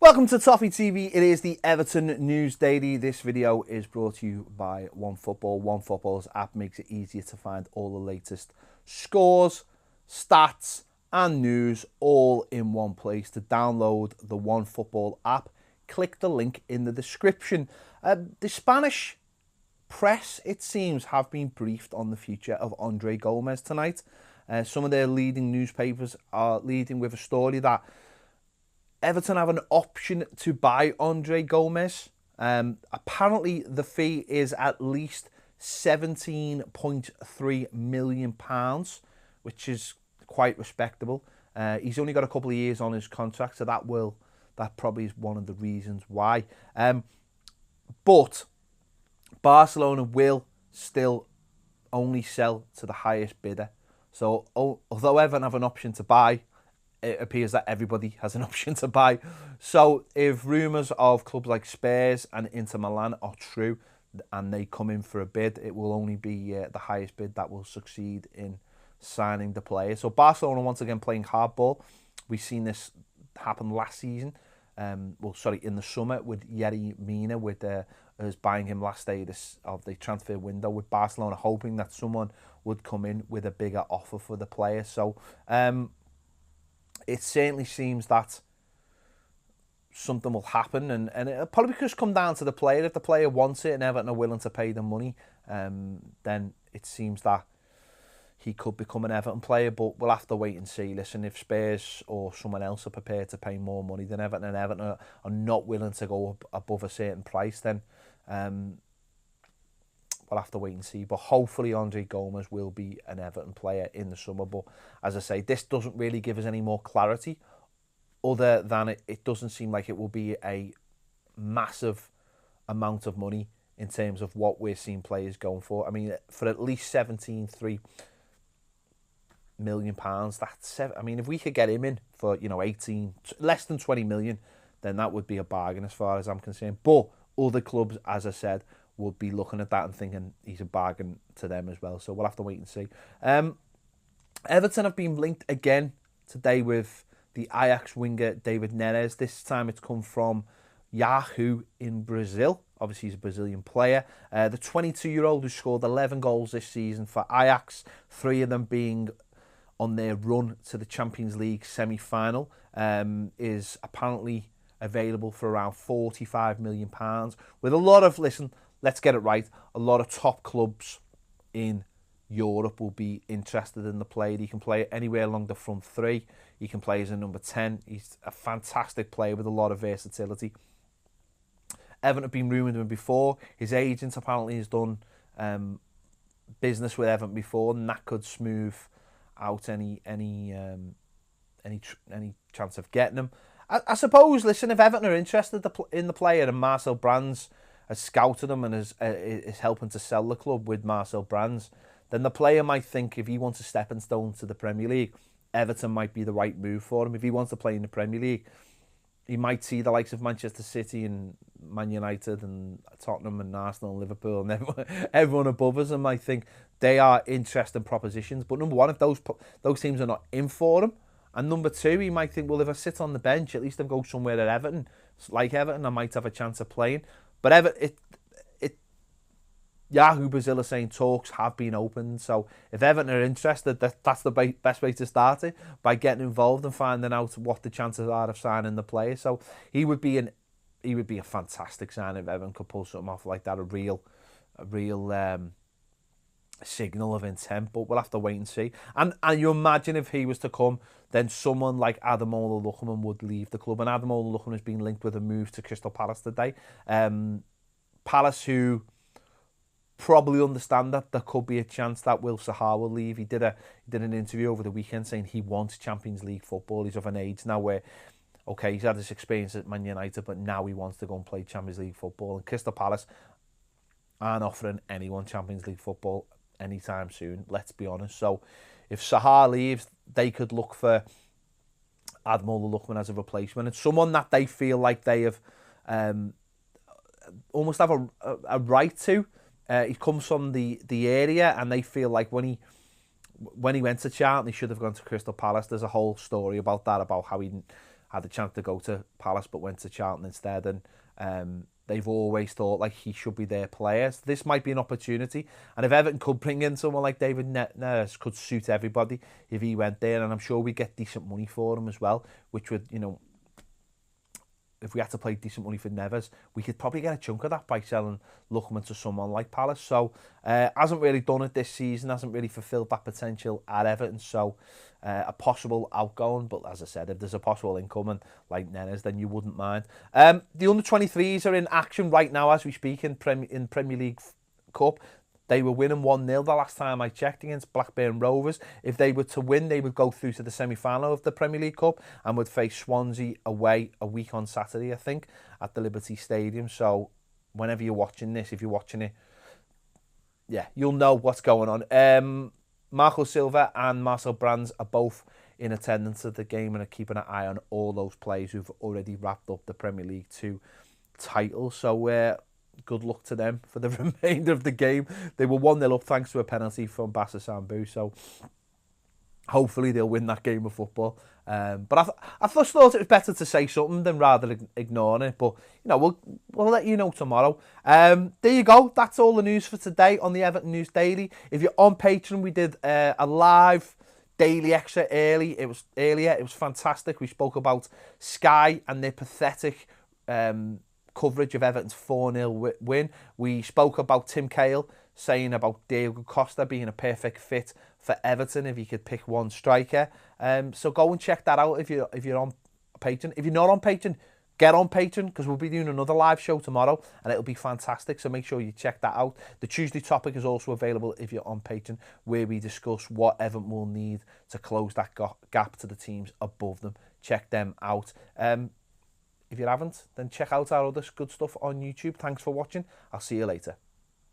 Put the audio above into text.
Welcome to Toffee TV. It is the Everton News Daily. This video is brought to you by OneFootball. OneFootball's app makes it easier to find all the latest scores, stats and news all in one place. To download the OneFootball app, click the link in the description. The Spanish press, it seems, have been briefed on the future of Andre Gomes tonight. Some of their leading newspapers are leading with a story that Everton have an option to buy Andre Gomes. Apparently, the fee is at least £17.3 million, which is quite respectable. He's only got a couple of years on his contract, so that probably is one of the reasons why. But Barcelona will still only sell to the highest bidder. So although Everton have an option to buy, it appears that everybody has an option to buy. So if rumours of clubs like Spurs and Inter Milan are true and they come in for a bid, it will only be the highest bid that will succeed in signing the player. So Barcelona once again playing hardball. We've seen this happen last season. In the summer with Yerry Mina, with us buying him last day of the transfer window, with Barcelona hoping that someone would come in with a bigger offer for the player. So it certainly seems that something will happen, and it'll probably just come down to the player. If the player wants it and Everton are willing to pay the money, then it seems that he could become an Everton player, but we'll have to wait and see. Listen, if Spurs or someone else are prepared to pay more money than Everton, and Everton are not willing to go above a certain price, then we'll have to wait and see. But hopefully Andre Gomes will be an Everton player in the summer. But as I say, this doesn't really give us any more clarity, other than it doesn't seem like it will be a massive amount of money in terms of what we're seeing players going for. I mean, for at least £17.3 million, if we could get him in for, 18, less than 20 million, then that would be a bargain as far as I'm concerned. But other clubs, as I said, would be looking at that and thinking he's a bargain to them as well. So we'll have to wait and see. Everton have been linked again today with the Ajax winger David Neres. This time it's come from Yahoo in Brazil. Obviously he's a Brazilian player. The 22-year-old who scored 11 goals this season for Ajax, 3 of them being on their run to the Champions League semi-final, is apparently available for around £45 million, with a lot of, let's get it right, a lot of top clubs in Europe will be interested in the player. He can play anywhere along the front three. He can play as a number 10. He's a fantastic player with a lot of versatility. Everton have been rumoured him before. His agent apparently has done business with Everton before, and that could smooth out any chance of getting him. I suppose, if Everton are interested in the player and Marcel Brands has scouted him and is helping to sell the club with Marcel Brands, then the player might think if he wants a stepping stone to the Premier League, Everton might be the right move for him. If he wants to play in the Premier League, he might see the likes of Manchester City and Man United and Tottenham and Arsenal and Liverpool and everyone above us, and might think they are interesting propositions. But number one, if those teams are not in for him, and number two, he might think, well, if I sit on the bench, at least I go somewhere at Everton, like Everton, I might have a chance of playing. But Yahoo Brazil are saying talks have been opened. So if Everton are interested, that's the best way to start it, by getting involved and finding out what the chances are of signing the player. So he would be a fantastic sign if Everton could pull something off like that, a real signal of intent. But we'll have to wait and see. And you imagine if he was to come, then someone like Ademola Lookman would leave the club, and Ademola Lookman has been linked with a move to Crystal Palace today. Palace, who probably understand that there could be a chance that Will Sahar will leave. He did an interview over the weekend saying he wants Champions League football. He's of an age now where, okay, he's had this experience at Man United, but now he wants to go and play Champions League football. And Crystal Palace aren't offering anyone Champions League football anytime soon, let's be honest. So if Sahar leaves, they could look for Ademola Lookman as a replacement, and someone that they feel like they have almost have a right to. He comes from the area, and they feel like when he went to Charlton, he should have gone to Crystal Palace. There's a whole story about that, about how had the chance to go to Palace but went to Charlton instead, and they've always thought like he should be their player. So this might be an opportunity, and if Everton could bring in someone like David Neres, could suit everybody if he went there, and I'm sure we get decent money for him as well, which would, you know, if we had to pay decent money for Neves, we could probably get a chunk of that by selling Lookman to someone like Palace. So hasn't really done it this season, hasn't really fulfilled that potential at Everton. So a possible outgoing, but as I said, if there's a possible incoming like Neres, then you wouldn't mind. The under-23s are in action right now as we speak in Premier League Cup. They were winning 1-0 the last time I checked against Blackburn Rovers. If they were to win, they would go through to the semi-final of the Premier League Cup and would face Swansea away a week on Saturday, I think, at the Liberty Stadium. So whenever you're watching this, if you're watching it, yeah, you'll know what's going on. Marco Silva and Marcel Brands are both in attendance at the game and are keeping an eye on all those players who've already wrapped up the Premier League 2 title. So good luck to them for the remainder of the game. They were 1-0 up thanks to a penalty from Bassa Sambu, so hopefully they'll win that game of football. But I first thought it was better to say something than rather ignoring it. But you know, we'll let you know tomorrow. There you go. That's all the news for today on the Everton News Daily. If you're on Patreon, we did a live daily extra earlier. It was fantastic. We spoke about Sky and their pathetic coverage of Everton's 4-0 win. We spoke about Tim Cahill saying about Diego Costa being a perfect fit for Everton if you could pick one striker. So go and check that out if you're on Patreon. If you're not on Patreon, get on Patreon, because we'll be doing another live show tomorrow and it'll be fantastic. So make sure you check that out. The Tuesday topic is also available if you're on Patreon, where we discuss what Everton will need to close that gap to the teams above them. Check them out. If you haven't, then check out our other good stuff on YouTube. Thanks for watching. I'll see you later.